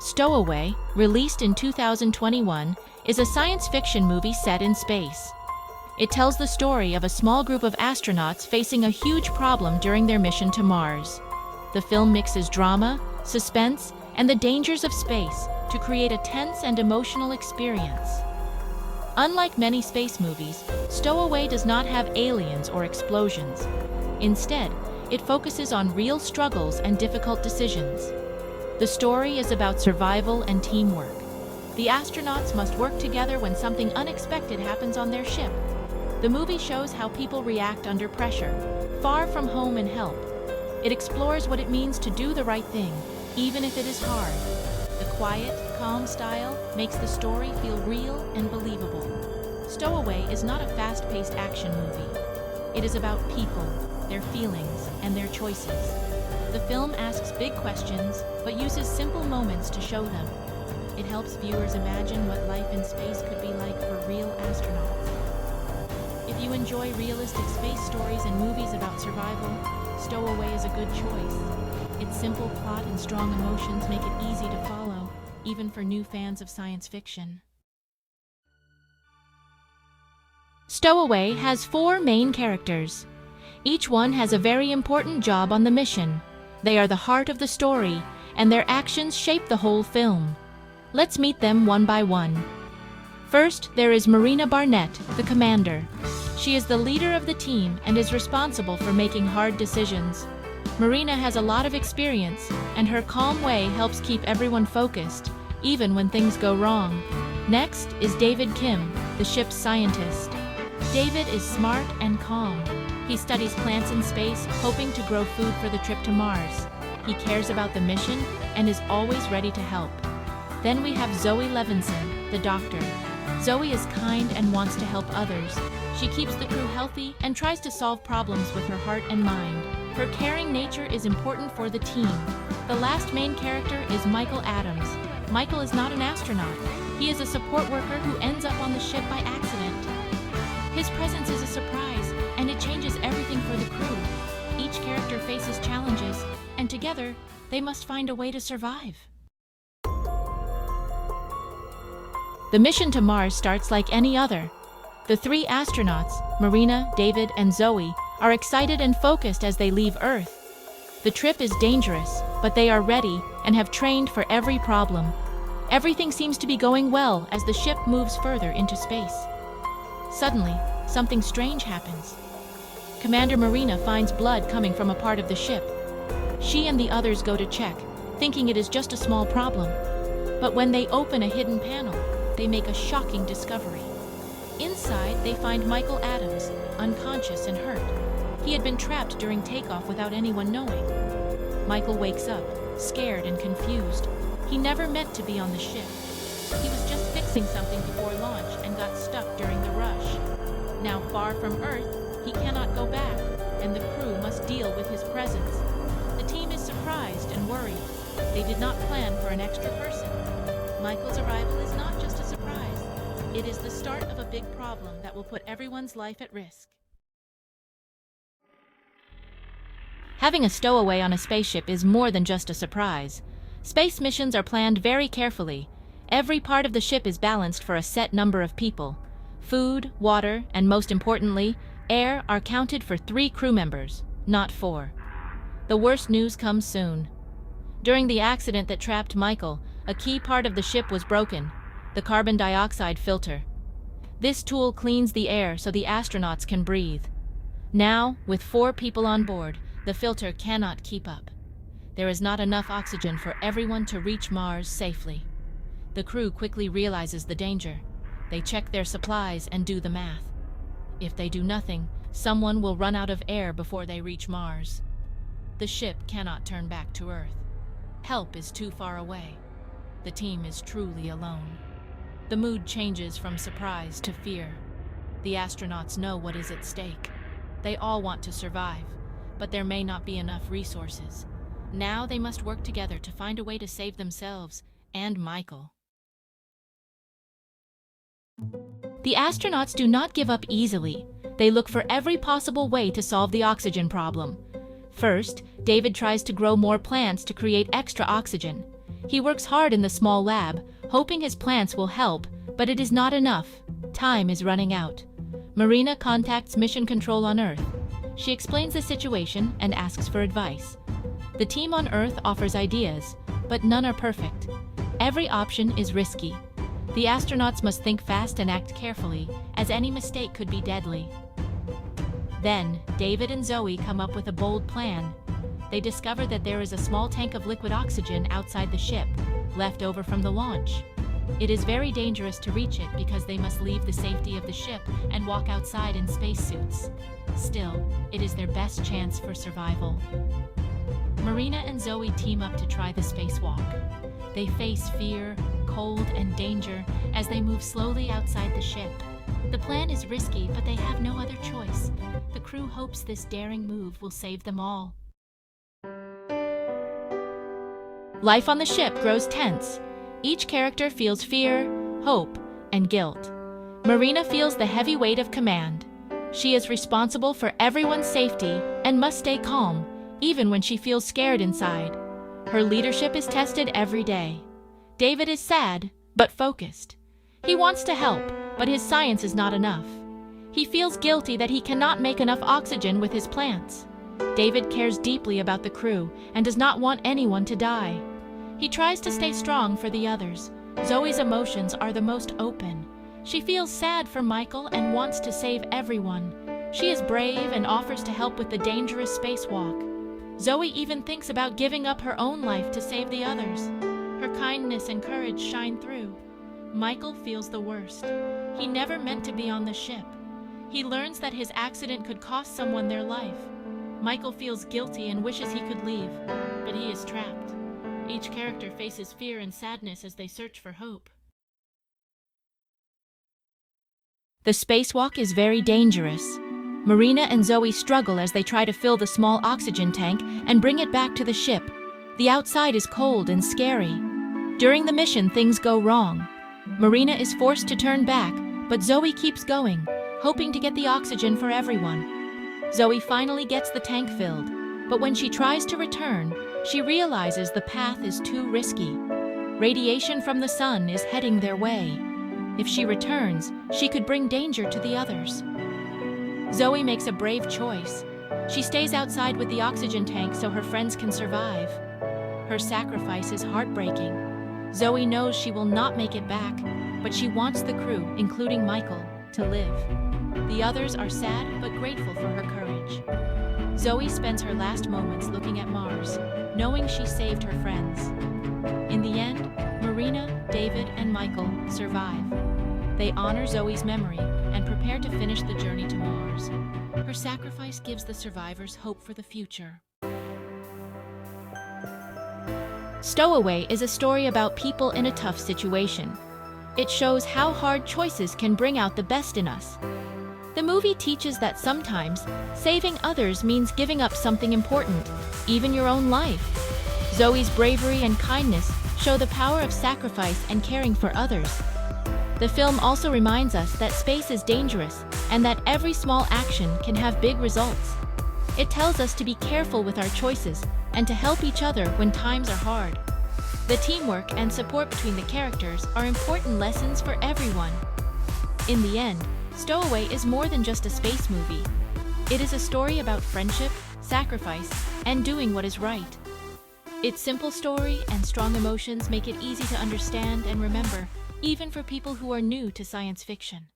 Stowaway, released in 2021, is a science fiction movie set in space. It tells the story of a small group of astronauts facing a huge problem during their mission to Mars. The film mixes drama, suspense, and the dangers of space to create a tense and emotional experience. Unlike many space movies, Stowaway does not have aliens or explosions. Instead, it focuses on real struggles and difficult decisions. The story is about survival and teamwork. The astronauts must work together when something unexpected happens on their ship. The movie shows how people react under pressure, far from home and help. It explores what it means to do the right thing, even if it is hard. The quiet, calm style makes the story feel real and believable. Stowaway is not a fast-paced action movie. It is about people, their feelings, and their choices. The film asks big questions, but uses simple moments to show them. It helps viewers imagine what life in space could be like for real astronauts. If you enjoy realistic space stories and movies about survival, Stowaway is a good choice. Its simple plot and strong emotions make it easy to follow, even for new fans of science fiction. Stowaway has 4 main characters. Each one has a very important job on the mission. They are the heart of the story, and their actions shape the whole film. Let's meet them one by one. First, there is Marina Barnett, the commander. She is the leader of the team and is responsible for making hard decisions. Marina has a lot of experience, and her calm way helps keep everyone focused, even when things go wrong. Next is David Kim, the ship's scientist. David is smart and calm. He studies plants in space, hoping to grow food for the trip to Mars. He cares about the mission and is always ready to help. Then we have Zoe Levinson, the doctor. Zoe is kind and wants to help others. She keeps the crew healthy and tries to solve problems with her heart and mind. Her caring nature is important for the team. The last main character is Michael Adams. Michael is not an astronaut. He is a support worker who ends up on the ship by accident. His presence is a surprise, and it changes everything for the crew. Each character faces challenges, and together, they must find a way to survive. The mission to Mars starts like any other. The 3 astronauts, Marina, David, and Zoe, are excited and focused as they leave Earth. The trip is dangerous, but they are ready and have trained for every problem. Everything seems to be going well as the ship moves further into space. Suddenly, something strange happens. Commander Marina finds blood coming from a part of the ship. She and the others go to check, thinking it is just a small problem. But when they open a hidden panel, they make a shocking discovery. Inside, they find Michael Adams, unconscious and hurt. He had been trapped during takeoff without anyone knowing. Michael wakes up, scared and confused. He never meant to be on the ship. He was just fixing something before launch and got stuck during the rush. Now far from Earth, he cannot go back, and the crew must deal with his presence. The team is surprised and worried. They did not plan for an extra person. Michael's arrival is not just a surprise. It is the start of a big problem that will put everyone's life at risk. Having a stowaway on a spaceship is more than just a surprise. Space missions are planned very carefully. Every part of the ship is balanced for a set number of people. Food, water, and most importantly, air are counted for 3 crew members, not 4. The worst news comes soon. During the accident that trapped Michael, a key part of the ship was broken, the carbon dioxide filter. This tool cleans the air so the astronauts can breathe. Now, with 4 people on board, the filter cannot keep up. There is not enough oxygen for everyone to reach Mars safely. The crew quickly realizes the danger. They check their supplies and do the math. If they do nothing, someone will run out of air before they reach Mars. The ship cannot turn back to Earth. Help is too far away. The team is truly alone. The mood changes from surprise to fear. The astronauts know what is at stake. They all want to survive, but there may not be enough resources. Now they must work together to find a way to save themselves and Michael. The astronauts do not give up easily. They look for every possible way to solve the oxygen problem. First, David tries to grow more plants to create extra oxygen. He works hard in the small lab, hoping his plants will help, but it is not enough. Time is running out. Marina contacts Mission Control on Earth. She explains the situation and asks for advice. The team on Earth offers ideas, but none are perfect. Every option is risky. The astronauts must think fast and act carefully, as any mistake could be deadly. Then, David and Zoe come up with a bold plan. They discover that there is a small tank of liquid oxygen outside the ship, left over from the launch. It is very dangerous to reach it because they must leave the safety of the ship and walk outside in spacesuits. Still, it is their best chance for survival. Marina and Zoe team up to try the spacewalk. They face fear, cold, and danger as they move slowly outside the ship. The plan is risky, but they have no other choice. The crew hopes this daring move will save them all. Life on the ship grows tense. Each character feels fear, hope, and guilt. Marina feels the heavy weight of command. She is responsible for everyone's safety and must stay calm, even when she feels scared inside. Her leadership is tested every day. David is sad, but focused. He wants to help, but his science is not enough. He feels guilty that he cannot make enough oxygen with his plants. David cares deeply about the crew and does not want anyone to die. He tries to stay strong for the others. Zoe's emotions are the most open. She feels sad for Michael and wants to save everyone. She is brave and offers to help with the dangerous spacewalk. Zoe even thinks about giving up her own life to save the others. Her kindness and courage shine through. Michael feels the worst. He never meant to be on the ship. He learns that his accident could cost someone their life. Michael feels guilty and wishes he could leave, but he is trapped. Each character faces fear and sadness as they search for hope. The spacewalk is very dangerous. Marina and Zoe struggle as they try to fill the small oxygen tank and bring it back to the ship. The outside is cold and scary. During the mission, things go wrong. Marina is forced to turn back, but Zoe keeps going, hoping to get the oxygen for everyone. Zoe finally gets the tank filled, but when she tries to return, she realizes the path is too risky. Radiation from the sun is heading their way. If she returns, she could bring danger to the others. Zoe makes a brave choice. She stays outside with the oxygen tank so her friends can survive. Her sacrifice is heartbreaking. Zoe knows she will not make it back, but she wants the crew, including Michael, to live. The others are sad but grateful for her courage. Zoe spends her last moments looking at Mars, knowing she saved her friends. In the end, Marina, David, and Michael survive. They honor Zoe's memory and prepare to finish the journey to Mars. Her sacrifice gives the survivors hope for the future. Stowaway is a story about people in a tough situation. It shows how hard choices can bring out the best in us. The movie teaches that sometimes saving others means giving up something important, even your own life. Zoe's bravery and kindness show the power of sacrifice and caring for others. The film also reminds us that space is dangerous and that every small action can have big results. It tells us to be careful with our choices and to help each other when times are hard. The teamwork and support between the characters are important lessons for everyone. In the end, Stowaway is more than just a space movie. It is a story about friendship, sacrifice, and doing what is right. Its simple story and strong emotions make it easy to understand and remember, even for people who are new to science fiction.